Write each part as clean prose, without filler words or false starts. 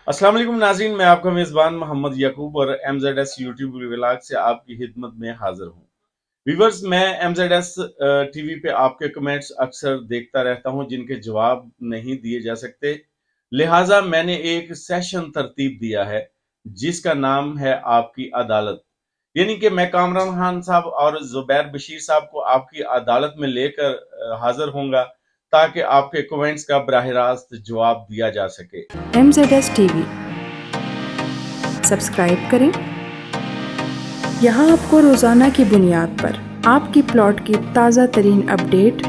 अस्सलाम वालेकुम नाज़रीन, मैं आपका मेज़बान मोहम्मद याकूब और MZS यूट्यूब व्लॉग से आपकी खिदमत में हाजिर हूँ। व्यूवर्स, मैं MZS टीवी पे आपके कमेंट्स अक्सर देखता रहता हूँ जिनके जवाब नहीं दिए जा सकते। लिहाजा मैंने एक सेशन तरतीब दिया है जिसका नाम है आपकी अदालत। यानी कि मैं कामरान खान साहब और जुबैर बशीर साहब को आपकी अदालत में लेकर हाजिर होऊंगा ताकि आपके कमेंट्स का बराह रास्त जवाब दिया जा सके। MZS टीवी सब्सक्राइब करें। यहाँ आपको रोज़ाना की बुनियाद पर आपकी प्लॉट की ताज़ा तरीन अपडेट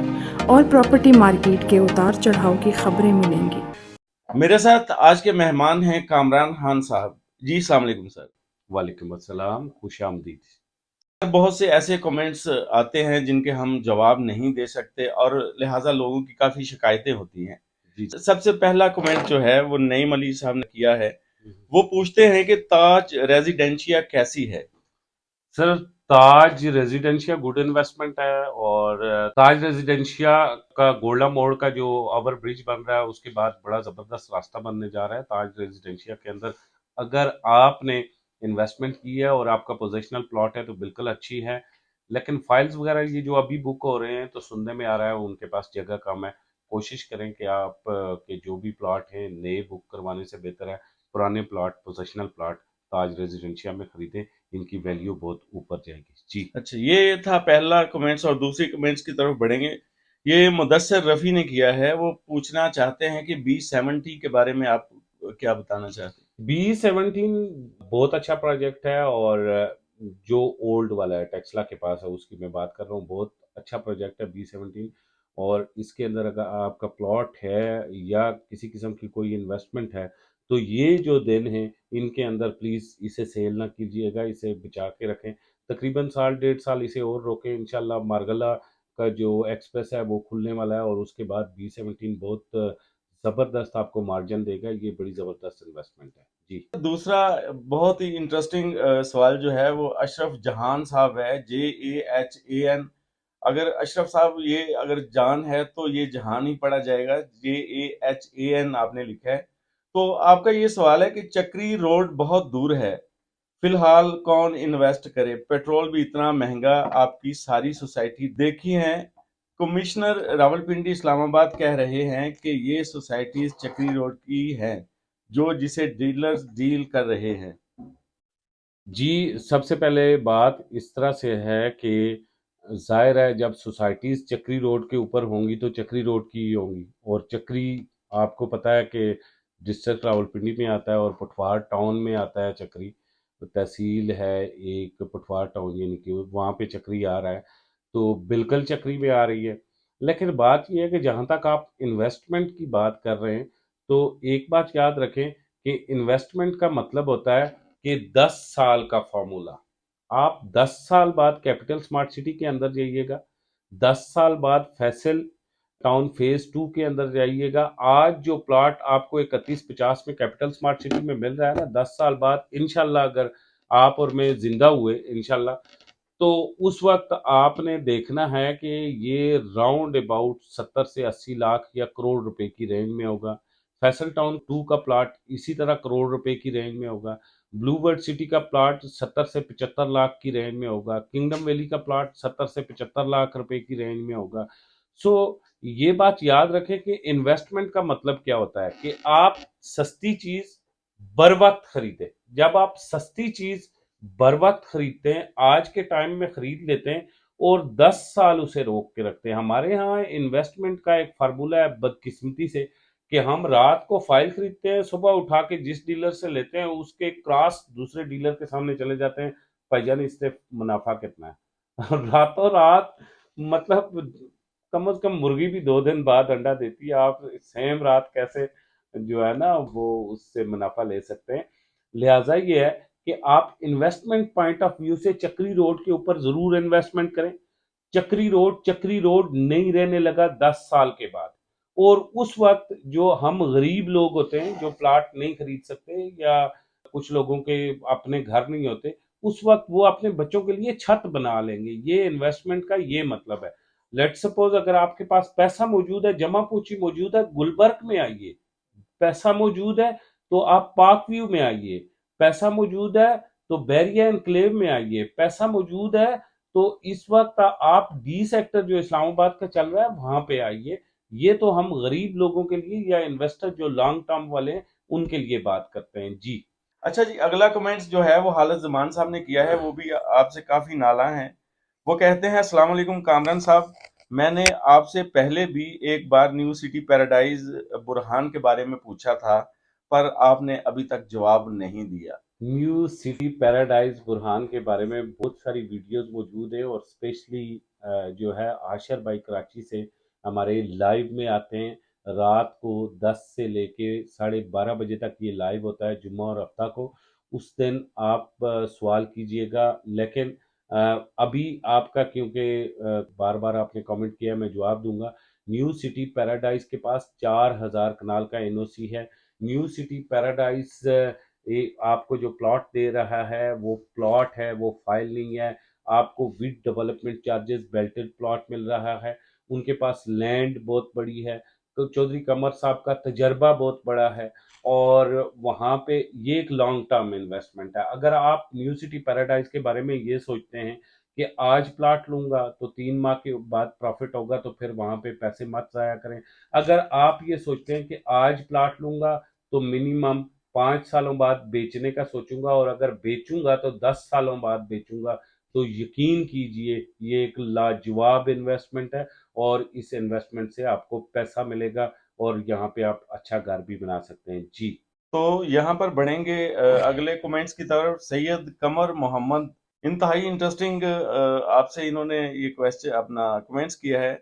और प्रॉपर्टी मार्केट के उतार चढ़ाव की खबरें मिलेंगी। मेरे साथ आज के मेहमान हैं कामरान खान साहब। जी अस्सलाम वालेकुम सर। वालेकुम अस्सलाम, खुश आमदीद। बहुत से ऐसे कमेंट्स आते हैं जिनके हम जवाब नहीं दे सकते और लिहाजा लोगों की काफ़ी शिकायतें होती हैं। जी। सबसे पहला कमेंट जो है वो नईम अली साहब ने किया है। हम्म। वो पूछते हैं कि ताज रेजिडेंशिया कैसी है? सर, ताज रेजिडेंशिया गुड इन्वेस्टमेंट है और ताज रेजिडेंशिया का गोल्डा मोड़ का जो ओवर ब्रिज बन रहा है उसके बाद बड़ा ज़बरदस्त रास्ता बनने जा रहा है। ताज रेजिडेंशिया के अंदर अगर आपने इन्वेस्टमेंट की है और आपका पोजेशनल प्लॉट है तो बिल्कुल अच्छी है, लेकिन फाइल्स वगैरह ये जो अभी बुक हो रहे हैं तो सुनने में आ रहा है उनके पास जगह कम है। कोशिश करें कि आप के जो भी प्लॉट हैं नए बुक करवाने से बेहतर है पुराने प्लॉट पोजेशनल प्लॉट ताज रेजिडेंशिया में खरीदें। इनकी वैल्यू बहुत ऊपर जाएगी जी। अच्छा, ये था पहला कमेंट्स और दूसरी कमेंट्स की तरफ बढ़ेंगे। ये मुदस्सिर रफ़ी ने किया है। वो पूछना चाहते हैं कि B70 के बारे में आप क्या बताना चाहते हैं? B17 बहुत अच्छा प्रोजेक्ट है और जो ओल्ड वाला है टेक्सला के पास है उसकी मैं बात कर रहा हूँ। बहुत अच्छा प्रोजेक्ट है B17 और इसके अंदर अगर आपका प्लॉट है या किसी किस्म की कोई इन्वेस्टमेंट है तो ये जो दिन है इनके अंदर प्लीज़ इसे सेल ना कीजिएगा, इसे बचा के रखें। तकरीबन साल डेढ़ साल इसे और रोकें। इंशाल्लाह मार्गला का जो एक्सप्रेस है वो खुलने वाला है और उसके बाद B17 बहुत ज़बरदस्त आपको मार्जिन देगा। ये बड़ी ज़बरदस्त इन्वेस्टमेंट है जी। दूसरा बहुत ही इंटरेस्टिंग सवाल जो है वो अशरफ जहान साहब है, JAHAN। अगर अशरफ साहब ये अगर जान है तो ये जहान ही पढ़ा जाएगा, JAHAN आपने लिखा है। तो आपका ये सवाल है कि चक्री रोड बहुत दूर है, फिलहाल कौन इन्वेस्ट करे? पेट्रोल भी इतना महंगा, आपकी सारी सोसाइटी देखी है। कमिश्नर रावलपिंडी इस्लामाबाद कह रहे हैं कि ये सोसाइटीज चक्री रोड की हैं, जो जिसे डीलर्स डील कर रहे हैं। जी, सबसे पहले बात इस तरह से है कि ज़ाहिर है जब सोसाइटीज़ चक्री रोड के ऊपर होंगी तो चक्री रोड की ही होंगी और चक्री आपको पता है कि डिस्ट्रिक्ट रावलपिंडी में आता है और पटवार टाउन में आता है चक्री। तो तहसील है एक पटवार टाउन यानी कि वहाँ पे चक्री आ रहा है, तो बिल्कुल चक्री में आ रही है। लेकिन बात ये है कि जहाँ तक आप इन्वेस्टमेंट की बात कर रहे हैं, तो एक बात याद रखें कि इन्वेस्टमेंट का मतलब होता है कि 10 साल का फॉर्मूला। आप 10 साल बाद कैपिटल स्मार्ट सिटी के अंदर जाइएगा, 10 साल बाद फैसल टाउन फेज 2 के अंदर जाइएगा। आज जो प्लॉट आपको 3150 में कैपिटल स्मार्ट सिटी में मिल रहा है ना, 10 साल बाद इंशाल्लाह अगर आप और मैं जिंदा हुए इंशाल्लाह, तो उस वक्त आपने देखना है कि ये राउंड अबाउट 70 से 80 लाख या करोड़ रुपए की रेंज में होगा। फैसल टाउन 2 का प्लॉट इसी तरह करोड़ रुपए की रेंज में होगा। ब्लू वर्ल्ड सिटी का प्लॉट 70 से 75 लाख की रेंज में होगा। किंगडम वैली का प्लॉट 70 से 75 लाख रुपए की रेंज में होगा। सो ये बात याद रखें कि इन्वेस्टमेंट का मतलब क्या होता है कि आप सस्ती चीज बर वक्त खरीदें। जब आप सस्ती चीज बर वक्त खरीदते हैं, आज के टाइम में खरीद लेते हैं और 10 साल उसे रोक के रखते हैं। हमारे यहाँ इन्वेस्टमेंट का एक फार्मूला है बदकिस्मती से कि हम रात को फाइल खरीदते हैं, सुबह उठा के जिस डीलर से लेते हैं उसके क्रॉस दूसरे डीलर के सामने चले जाते हैं, भाईजान इससे मुनाफा कितना है। रातों रात मतलब कम से कम मुर्गी भी 2 दिन बाद अंडा देती है, आप सेम रात कैसे जो है ना वो उससे मुनाफा ले सकते हैं। लिहाजा ये है कि आप इन्वेस्टमेंट पॉइंट ऑफ व्यू से चक्री रोड के ऊपर जरूर इन्वेस्टमेंट करें। चक्री रोड नहीं रहने लगा 10 साल के बाद और उस वक्त जो हम गरीब लोग होते हैं जो प्लाट नहीं खरीद सकते या कुछ लोगों के अपने घर नहीं होते, उस वक्त वो अपने बच्चों के लिए छत बना लेंगे। ये इन्वेस्टमेंट का ये मतलब है। लेट सपोज अगर आपके पास पैसा मौजूद है, जमा पूंजी मौजूद है, गुलबर्ग में आइए, पैसा मौजूद है, तो आप पार्क व्यू में आइए। पैसा मौजूद है तो बैरिया एनक्लेव में आइए। पैसा मौजूद है तो इस वक्त आप डी सेक्टर जो इस्लामाबाद का चल रहा है वहां पे आइए। ये तो हम गरीब लोगों के लिए या इन्वेस्टर जो लॉन्ग टर्म वाले हैं उनके लिए बात करते हैं जी। अच्छा जी, अगला कमेंट्स जो है वो हालत ज़मान साहब ने किया है, वो भी आपसे काफ़ी नाला है। वो कहते हैं अस्सलाम वालेकुम कामरान साहब, मैंने आपसे पहले भी एक बार न्यू सिटी पैराडाइज बुरहान के बारे में पूछा था, पर आपने अभी तक जवाब नहीं दिया। न्यू सिटी पैराडाइज बुरहान के बारे में बहुत सारी वीडियोस मौजूद है और स्पेशली जो है आशर भाई कराची से हमारे लाइव में आते हैं। रात को 10 से लेके 12:30 बजे तक ये लाइव होता है जुम्मा और हफ्ता को। उस दिन आप सवाल कीजिएगा, लेकिन अभी आपका क्योंकि बार बार आपने कमेंट किया मैं जवाब दूंगा। न्यू सिटी पैराडाइज के पास 4000 कनाल का एनओसी है। न्यू सिटी पैराडाइज ये आपको जो प्लॉट दे रहा है वो प्लॉट है, वो फाइल नहीं है। आपको with development charges belted plot मिल रहा है। उनके पास लैंड बहुत बड़ी है, तो चौधरी कमर साहब का तजर्बा बहुत बड़ा है और वहाँ पे ये एक लॉन्ग टर्म इन्वेस्टमेंट है। अगर आप न्यू सिटी पैराडाइज के बारे में ये सोचते हैं कि आज प्लॉट लूंगा तो 3 माह के बाद प्रॉफिट होगा, तो फिर वहां पे पैसे मत जाया करें। अगर आप ये सोचते हैं कि आज प्लॉट लूंगा तो मिनिमम 5 सालों बाद बेचने का सोचूंगा और अगर बेचूंगा तो 10 सालों बाद बेचूंगा, तो यकीन कीजिए ये एक लाजवाब इन्वेस्टमेंट है और इस इन्वेस्टमेंट से आपको पैसा मिलेगा और यहाँ पे आप अच्छा घर भी बना सकते हैं जी। तो यहाँ पर बढ़ेंगे अगले कमेंट्स की तरफ। सैयद कमर मोहम्मद, इंतहाई इंटरेस्टिंग आपसे इन्होंने ये क्वेश्चन अपना कमेंट्स किया है।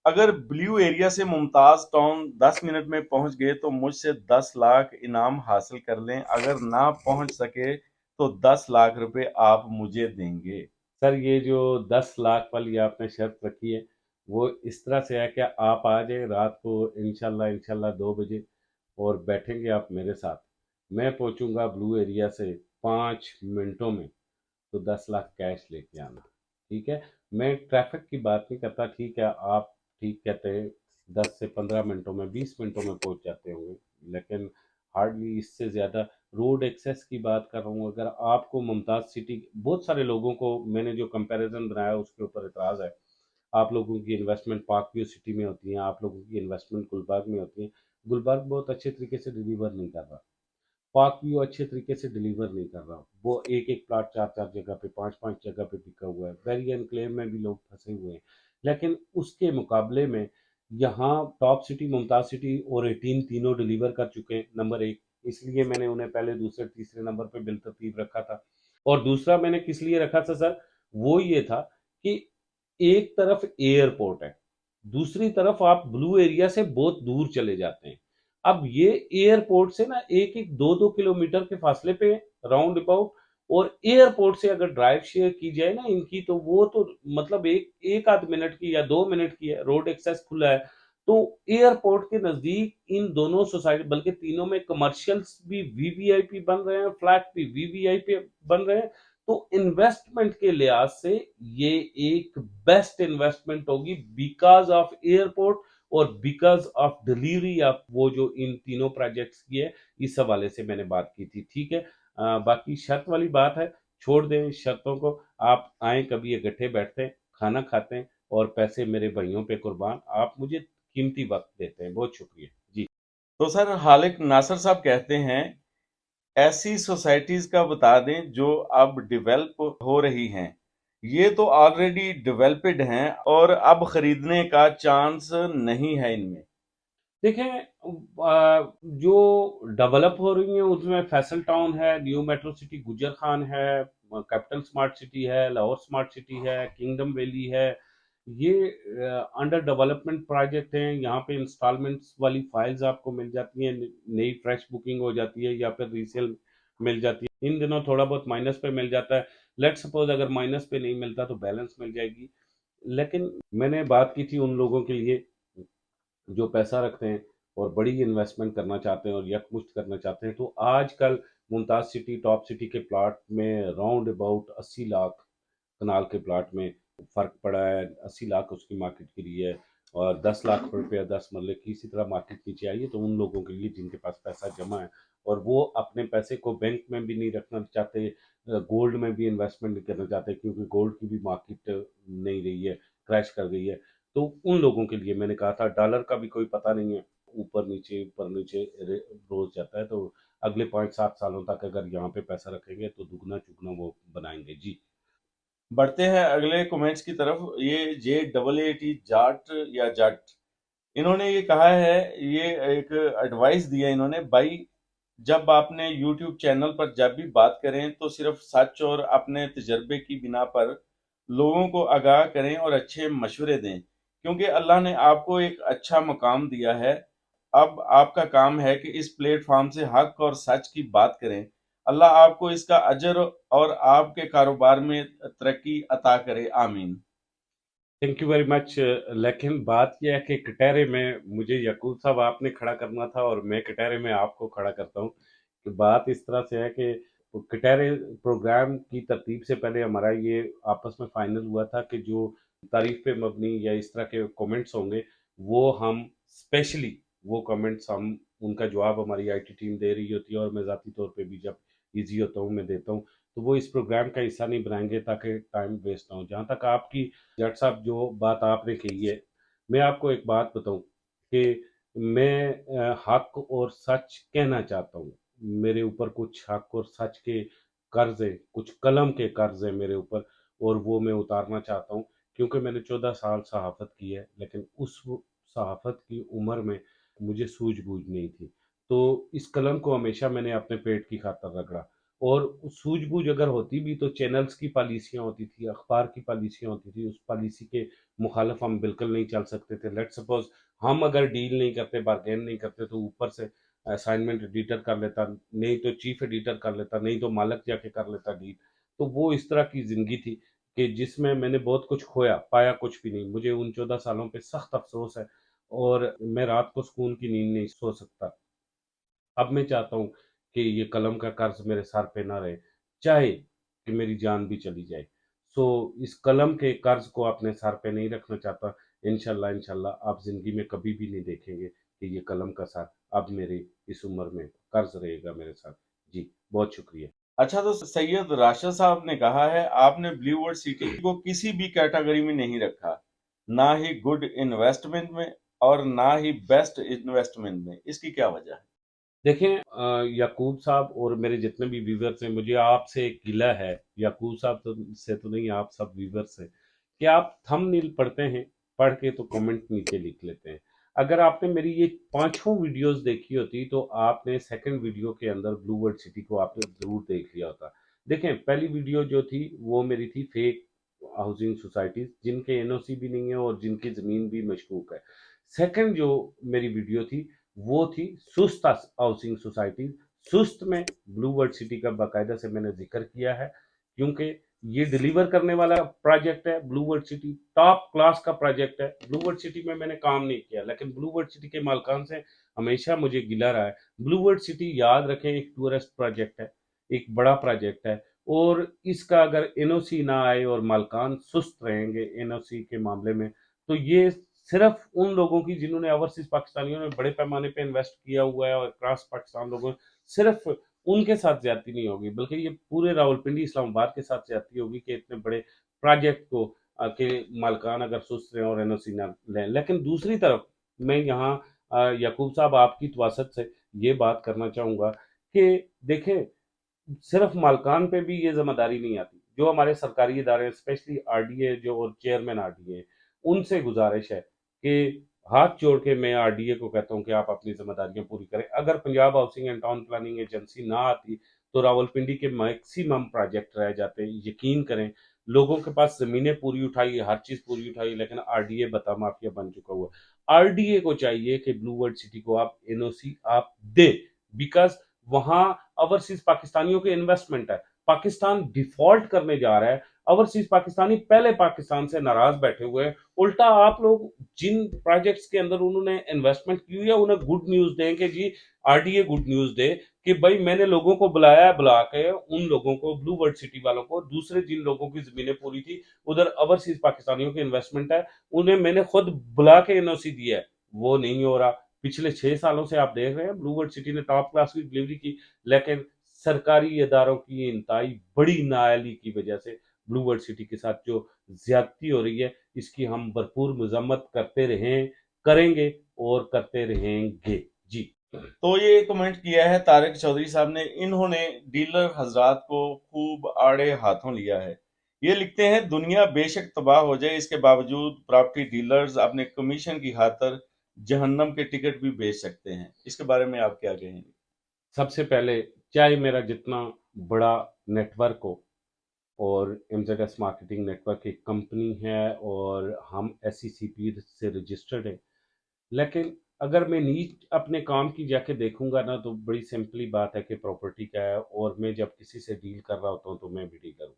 अगर ब्लू एरिया से मुमताज टाउन 10 मिनट में पहुंच गए तो मुझसे 10 लाख इनाम हासिल कर लें, अगर ना पहुंच सके तो 10 लाख रुपए आप मुझे देंगे। सर ये जो 10 लाख वाली आपने शर्त रखी है वो इस तरह से है कि आप आ जाए रात को इंशाल्लाह इंशाल्लाह 2 बजे और बैठेंगे आप मेरे साथ। मैं पहुंचूंगा ब्लू एरिया से 5 मिनटों में, तो 10 लाख कैश लेके आना। ठीक है, मैं ट्रैफिक की बात नहीं करता, ठीक है आप ठीक कहते हैं 10 से 15 मिनटों में 20 मिनटों में पहुंच जाते होंगे, लेकिन हार्डली इससे ज़्यादा। रोड एक्सेस की बात कर रहा हूँ, अगर आपको मुमताज़ सिटी, बहुत सारे लोगों को मैंने जो कंपैरिजन बनाया उसके ऊपर एतराज़ है। आप लोगों की इन्वेस्टमेंट पार्क व्यू सिटी में होती है, आप लोगों की इन्वेस्टमेंट गुलबर्ग में होती है। गुलबर्ग बहुत अच्छे तरीके से डिलीवर नहीं कर रहा, पार्क व्यू अच्छे तरीके से डिलीवर नहीं कर रहा। वो एक एक प्लाट 4 4 जगह पे 5 5 जगह पे बिका हुआ है। वेरी एनक्लेव में भी लोग फंसे हुए हैं, लेकिन उसके मुकाबले में यहाँ टॉप सिटी, मुमताज सिटी और 18 तीनों डिलीवर कर चुके हैं नंबर 1। इसलिए मैंने उन्हें पहले दूसरे तीसरे नंबर पे बिल तरतीब रखा था। और दूसरा मैंने किस लिए रखा था सर, वो ये था कि एक तरफ एयरपोर्ट है, दूसरी तरफ आप ब्लू एरिया से बहुत दूर चले जाते हैं। अब ये एयरपोर्ट से ना एक एक 2 2 किलोमीटर के फासले पे राउंड अबाउट, और एयरपोर्ट से अगर ड्राइव शेयर की जाए ना इनकी, तो वो तो मतलब एक एक आध मिनट की या 2 मिनट की है, रोड एक्सेस खुला है। तो एयरपोर्ट के नजदीक इन दोनों सोसाइटी, बल्कि तीनों में कमर्शियल्स भी वीवीआईपी बन रहे हैं, फ्लैट भी वीवीआईपी बन रहे हैं। तो इन्वेस्टमेंट के लिहाज से ये एक बेस्ट इन्वेस्टमेंट होगी बिकॉज ऑफ एयरपोर्ट और बिकॉज ऑफ डिलीवरी ऑफ वो जो इन तीनों प्रोजेक्ट्स की है। इस हवाले से मैंने बात की थी, ठीक है। बाकी शर्त वाली बात है, छोड़ दें शर्तों को। आप आए कभी इकट्ठे बैठते हैं, खाना खाते हैं और पैसे मेरे भाइयों पे कुर्बान, आप मुझे कीमती वक्त देते हैं, बहुत शुक्रिया जी। तो सर हालिक नासिर साहब कहते हैं ऐसी सोसाइटीज का बता दें जो अब डेवलप हो रही हैं। ये तो ऑलरेडी डेवलप्ड हैं और अब खरीदने का चांस नहीं है इनमें। देखें जो डेवलप हो रही हैं उसमें फैसल टाउन है, न्यू मेट्रो सिटी गुजर खान है, कैपिटल स्मार्ट सिटी है, लाहौर स्मार्ट सिटी है, किंगडम वैली है। ये अंडर डेवलपमेंट प्रोजेक्ट हैं। यहाँ पे इंस्टॉलमेंट्स वाली फाइल्स आपको मिल जाती हैं, नई फ्रेश बुकिंग हो जाती है या फिर रीसेल मिल जाती है। इन दिनों थोड़ा बहुत माइनस पे मिल जाता है। लेट सपोज अगर माइनस पे नहीं मिलता तो बैलेंस मिल जाएगी। लेकिन मैंने बात की थी उन लोगों के लिए जो पैसा रखते हैं और बड़ी इन्वेस्टमेंट करना चाहते हैं और यकमुश्त करना चाहते हैं। तो आजकल मुमताज सिटी, टॉप सिटी के प्लाट में राउंड अबाउट 80 लाख कनाल के प्लाट में फ़र्क पड़ा है। 80 लाख उसकी मार्केट गिरी है। और 10 लाख रुपया 10 मरले की इसी तरह मार्केट नीचे आई है, तो उन लोगों के लिए जिनके पास पैसा जमा है और वो अपने पैसे को बैंक में भी नहीं रखना चाहते, गोल्ड में भी इन्वेस्टमेंट नहीं करना चाहते, क्योंकि गोल्ड की भी मार्केट नहीं रही है, क्रैश कर गई है। तो उन लोगों के लिए मैंने कहा था, डॉलर का भी कोई पता नहीं है, ऊपर नीचे रोज जाता है, तो अगले 5-7 सालों तक अगर यहाँ पे पैसा रखेंगे तो दुगना चुगना वो बनाएंगे जी। बढ़ते हैं अगले कमेंट्स की तरफ। ये JAAT जाट या जट, इन्होंने ये कहा है, ये एक एडवाइस दिया इन्होंने, भाई जब आपने यूट्यूब चैनल पर जब भी बात करें तो सिर्फ सच और अपने तजर्बे की बिना पर लोगों को आगाह करें और अच्छे मशवरे दें, क्योंकि अल्लाह ने आपको एक अच्छा मुकाम दिया है। अब आपका काम है कि इस प्लेटफॉर्म से हक और सच की बात करें। अल्लाह आपको इसका अजर और आपके कारोबार में तरक्की अता करे, आमीन। Thank you very much. लेकिन बात यह है कि कटहरे में मुझे याकूब साहब आपने खड़ा करना था और मैं कटहरे में आपको खड़ा करता हूँ। कि बात इस तरह से है कि कटहरे प्रोग्राम की तरतीब से पहले हमारा ये आपस में फाइनल हुआ था कि जो तारीफ पे मबनी या इस तरह के कमेंट्स होंगे, वो हम स्पेशली वो कमेंट्स हम उनका जवाब हमारी आईटी टीम दे रही होती है और मैं ज़ाती तौर पे भी जब इजी होता हूँ मैं देता हूँ, तो वो इस प्रोग्राम का हिस्सा नहीं बनाएंगे ताकि टाइम वेस्ट ना हो। जहाँ तक आपकी जट साहब जो बात आपने कही है, मैं आपको एक बात बताऊं कि मैं हक और सच कहना चाहता हूँ। मेरे ऊपर कुछ हक और सच के कर्ज है, कुछ कलम के कर्ज है मेरे ऊपर, और वो मैं उतारना चाहता हूँ, क्योंकि मैंने 14 साल सहाफ़त की है, लेकिन उस सहाफ़त की उम्र में मुझे सूझबूझ नहीं थी। तो इस कलम को हमेशा मैंने अपने पेट की खातर रगड़ा, और सूझबूझ अगर होती भी तो चैनल्स की पॉलिसियाँ होती थी, अखबार की पॉलिसियाँ होती थी, उस पॉलिसी के मुखालिफ हम बिल्कुल नहीं चल सकते थे। लेट्स सपोज हम अगर डील नहीं करते, बार्गेन नहीं करते, तो ऊपर से असाइनमेंट एडिटर कर लेता, नहीं तो चीफ एडिटर कर लेता, नहीं तो मालिक जाके कर लेता डील। तो वो इस तरह की जिंदगी थी कि जिसमें मैंने बहुत कुछ खोया, पाया कुछ भी नहीं। मुझे उन 14 सालों पे सख्त अफसोस है, और मैं रात को सुकून की नींद नहीं सो सकता। अब मैं चाहता हूँ कि ये कलम का कर्ज मेरे सर पे ना रहे, चाहे कि मेरी जान भी चली जाए। सो इस कलम के कर्ज को अपने सर पे नहीं रखना चाहता। इंशाल्लाह इंशाल्लाह आप जिंदगी में कभी भी नहीं देखेंगे कि ये कलम का सर अब मेरे इस उम्र में कर्ज रहेगा मेरे साथ। जी, बहुत शुक्रिया। अच्छा, तो सैयद राशिद साहब ने कहा है, आपने ब्लू वर्ल्ड सिटी को किसी भी कैटेगरी में नहीं रखा, ना ही गुड इन्वेस्टमेंट में और ना ही बेस्ट इन्वेस्टमेंट में, इसकी क्या वजह है? देखें, याकूब साहब और मेरे जितने भी व्यूवर्स हैं, मुझे आपसे एक गिला है, याकूब साहब से तो नहीं, आप सब व्यूवर्स हैं, कि आप थंबनेल पढ़ते हैं, पढ़ के तो कमेंट नीचे लिख लेते हैं। अगर आपने मेरी ये पांचों वीडियोस देखी होती तो आपने सेकंड वीडियो के अंदर ब्लू वर्ल्ड सिटी को आपने जरूर देख लिया होता। देखें, पहली वीडियो जो थी वो मेरी थी फेक हाउसिंग सोसाइटीज, जिनके एनओसी भी नहीं है और जिनकी जमीन भी मशकूक है। सेकंड जो मेरी वीडियो थी वो थी सुस्त हाउसिंग सोसाइटी। सुस्त में ब्लू वर्ल्ड सिटी का बाकायदा से मैंने जिक्र किया है, क्योंकि ये डिलीवर करने वाला प्रोजेक्ट है। Blue world city top class का प्रोजेक्ट है। ब्लू वर्ल्ड सिटी में मैंने काम नहीं किया, लेकिन ब्लू वर्ल्ड सिटी के मालकान से हमेशा मुझे गिला रहा है। ब्लू वर्ल्ड सिटी, याद रखें, एक टूरिस्ट प्रोजेक्ट है, एक बड़ा प्रोजेक्ट है, और इसका अगर एनओसी ना आए और मालकान सुस्त रहेंगे एनओसी के मामले में, तो ये सिर्फ उन लोगों की जिन्होंने ओवरसीज पाकिस्तानियों ने बड़े पैमाने पे इन्वेस्ट किया हुआ है और क्रॉस पाकिस्तान लोगों, सिर्फ उनके साथ ज्यादती नहीं होगी, बल्कि ये पूरे रावलपिंडी इस्लामाबाद के साथ ज्यादती होगी कि इतने बड़े प्रोजेक्ट को के मालकान अगर सुस्त रहे और एनओसी ना लें। लेकिन दूसरी तरफ मैं यहाँ याकूब साहब आपकी तवासत से ये बात करना चाहूंगा कि देखें, सिर्फ मालकान पे भी ये जिम्मेदारी नहीं आती। जो हमारे सरकारी इदारे हैं, स्पेशली आरडीए जो और चेयरमैन आरडीए, उनसे गुजारिश है कि हाथ जोड़ के मैं आरडीए को कहता हूं कि आप अपनी जिम्मेदारियां पूरी करें। अगर Punjab housing and town planning agency ना आती तो रावलपिंडी के मैक्सिमम प्रोजेक्ट रह जाते। यकीन करें, लोगों के पास जमीनें पूरी उठाई, हर चीज पूरी उठाई, लेकिन आरडीए बता माफिया बन चुका हुआ। आरडीए को चाहिए कि ब्लू वर्ल्ड सिटी को आप एनओसी आप दे, बिकॉज वहां ओवरसीज पाकिस्तानियों के इन्वेस्टमेंट है। पाकिस्तान डिफॉल्ट करने जा रहा है। ओवरसीज पाकिस्तानी पहले पाकिस्तान से नाराज बैठे हुए हैं। उल्टा आप लोग जिन प्रोजेक्ट्स के अंदर उन्होंने इन्वेस्टमेंट की हुई है उन्हें गुड न्यूज दें कि जी आरडीए गुड न्यूज दे कि भाई मैंने लोगों को बुलाया है, बुला के उन लोगों को, ब्लू वर्ल्ड सिटी वालों को, दूसरे जिन लोगों की जमीनें पूरी थी उधर ओवरसीज पाकिस्तानियों की इन्वेस्टमेंट है, उन्हें मैंने खुद बुला के एनओसी दिया है। वो नहीं हो रहा। पिछले 6 सालों से आप देख रहे हैं ब्लू वर्ल्ड सिटी ने टॉप क्लास की डिलीवरी की, लेकिन सरकारी इदारों की इंतहाई बड़ी नाअहली की वजह से ब्लू वर्ल्ड सिटी के साथ जो ज्यादती हो रही है इसकी हम भरपूर मजम्मत करते रहे, करेंगे और करते रहेंगे। जी। तो ये कमेंट किया है तारिक चौधरी साहब ने, इन्होंने डीलर हजरात को खूब आड़े हाथों लिया है। ये लिखते हैं दुनिया बेशक तबाह हो जाए इसके बावजूद प्रॉपर्टी डीलर्स अपने कमीशन की खातर जहन्नम के टिकट भी बेच सकते हैं। इसके बारे में आप क्या कहेंगे? सबसे पहले चाहे मेरा जितना बड़ा नेटवर्क हो, और एमजेडएस मार्केटिंग नेटवर्क एक कंपनी है और हम एससीसीपी से रजिस्टर्ड है, लेकिन अगर मैं नीच अपने काम की जाके देखूंगा ना तो बड़ी सिंपली बात है कि प्रॉपर्टी का है, और मैं जब किसी से डील कर रहा होता हूँ तो मैं भी डीलर हूँ।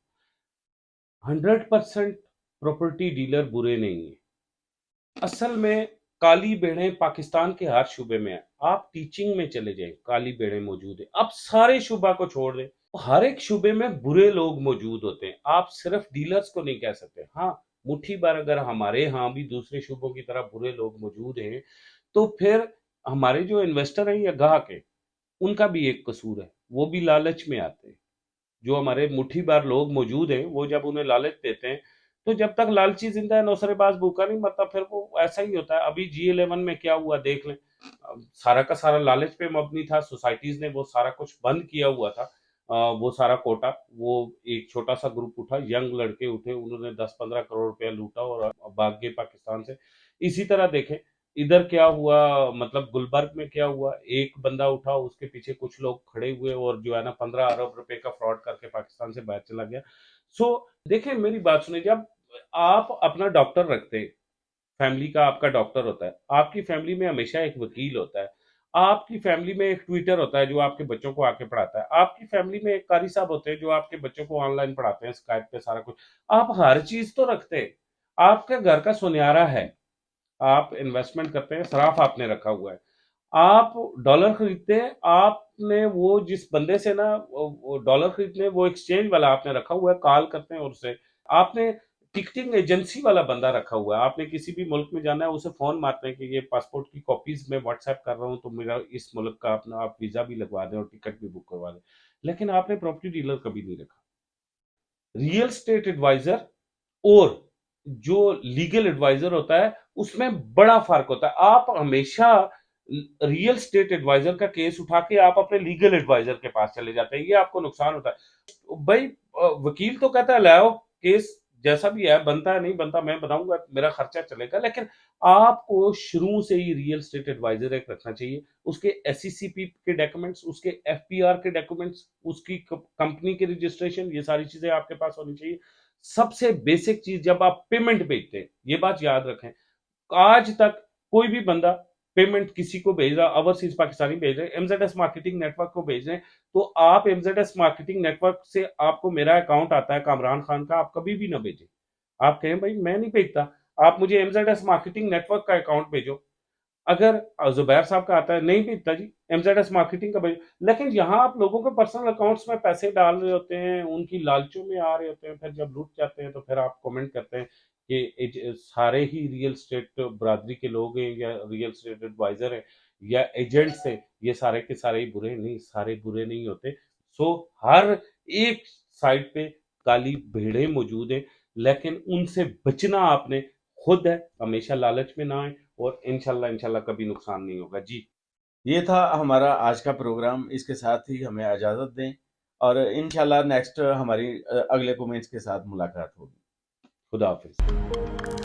100% प्रॉपर्टी डीलर बुरे नहीं है। असल में काली भेड़ें पाकिस्तान के हर शुबे में है। आप टीचिंग में चले जाएं, काली भेड़ें मौजूद है। आप सारे शुबा को छोड़ दें, हर एक शुबे में बुरे लोग मौजूद होते हैं। आप सिर्फ डीलर्स को नहीं कह सकते। हाँ, मुट्ठी भर अगर हमारे यहाँ भी दूसरे शुबों की तरह बुरे लोग मौजूद हैं तो फिर हमारे जो इन्वेस्टर हैं या ग्राहक हैं उनका भी एक कसूर है, वो भी लालच में आते हैं। जो हमारे मुट्ठी भर लोग मौजूद हैं वो जब उन्हें लालच देते हैं, तो जब तक लालची जिंदा है नौसरेबाज भूखा नहीं मरता, फिर वो ऐसा ही होता है। अभी G11 में क्या हुआ देख लें। सारा का सारा लालच पे मबनी था। सोसाइटीज ने वो सारा कुछ बंद किया हुआ था। वो सारा कोटा, वो एक छोटा सा ग्रुप उठा, यंग लड़के उठे, उन्होंने 10-15 करोड़ रुपया लूटा और भाग गए पाकिस्तान से। इसी तरह देखें इधर क्या हुआ, मतलब गुलबर्ग में क्या हुआ, एक बंदा उठा, उसके पीछे कुछ लोग खड़े हुए और जो है ना 15 अरब रुपए का फ्रॉड करके पाकिस्तान से बाहर चला गया। सो देखें, मेरी बात सुनिए, जब आप अपना डॉक्टर रखते हैं, फैमिली का आपका डॉक्टर होता है, आपकी फैमिली में हमेशा एक वकील होता है, आपकी फैमिली में एक ट्विटर होता है जो आपके बच्चों को आके पढ़ाता है, आपकी फैमिली में एक कारी साहब होते हैं जो आपके बच्चों को ऑनलाइन पढ़ाते हैं, स्काइप पे सारा कुछ। आप हर चीज तो रखते हैं। आपके घर का सुनहरा है, आप इन्वेस्टमेंट करते हैं, सराफ आपने रखा हुआ है, आप डॉलर खरीदते हैं, आपने वो जिस बंदे से ना वो डॉलर खरीदने, वो एक्सचेंज वाला आपने रखा हुआ है, कॉल करते हैं, और उससे आपने टिकटिंग एजेंसी वाला बंदा रखा हुआ है। आपने किसी भी मुल्क में जाना है, उसे फोन मारते हैं कि ये पासपोर्ट की कॉपीज में व्हाट्सएप कर रहा हूँ तो मेरा इस मुल्क का अपना आप वीजा भी लगवा दें और टिकट भी बुक करवा दें। लेकिन आपने प्रॉपर्टी डीलर कभी नहीं रखा। रियल स्टेट एडवाइजर और जो लीगल एडवाइजर होता है उसमें बड़ा फर्क होता है। आप हमेशा रियल स्टेट एडवाइजर का केस उठा के आप अपने लीगल एडवाइजर के पास चले जाते हैं, ये आपको नुकसान होता है। भाई वकील तो कहता है लाओ केस, जैसा भी है, बनता है नहीं बनता मैं बताऊंगा, मेरा खर्चा चलेगा, लेकिन आपको शुरू से ही रियल स्टेट एडवाइजर एक रखना चाहिए। उसके एससीसीपी के डॉक्यूमेंट्स, उसके एफपीआर के डॉक्यूमेंट्स, उसकी कंपनी की रजिस्ट्रेशन, ये सारी चीजें आपके पास होनी चाहिए। सबसे बेसिक चीज, जब आप पेमेंट भेजते हैं, ये बात याद रखें, आज तक कोई भी बंदा पेमेंट किसी को भेज रहा, ओवरसीज पाकिस्तानी भेज रहे, एमजेडएस मार्केटिंग नेटवर्क को भेज रहे हैं, तो आप एमजेडएस मार्केटिंग नेटवर्क से आपको मेरा अकाउंट आता है कामरान खान का, आप कभी भी ना भेजें। आप कहें भाई मैं नहीं भेजता, आप मुझे एमजेडएस मार्केटिंग नेटवर्क का अकाउंट भेजो। अगर जुबैर साहब का आता है, नहीं भेजता जी, एमजेडएस मार्केटिंग का भेजो। लेकिन यहाँ आप लोगों के पर्सनल अकाउंट्स में पैसे डाल रहे होते हैं, उनकी लालचों में आ रहे होते हैं, फिर जब लूट जाते हैं तो फिर आप कमेंट करते हैं कि सारे ही रियल स्टेट बरादरी के लोग हैं या रियल स्टेट एडवाइजर हैं या एजेंट्स हैं, ये सारे के सारे ही बुरे नहीं, सारे बुरे नहीं होते। सो हर एक साइड पे काली भेड़ें मौजूद हैं, लेकिन उनसे बचना आपने खुद है। हमेशा लालच में ना आए और इंशाल्लाह इंशाल्लाह कभी नुकसान नहीं होगा। जी। ये था हमारा आज का प्रोग्राम। इसके साथ ही हमें इजाज़त दें और इंशाल्लाह नेक्स्ट हमारी अगले कमेंट्स के साथ मुलाकात होगी। खुदा हाफिज।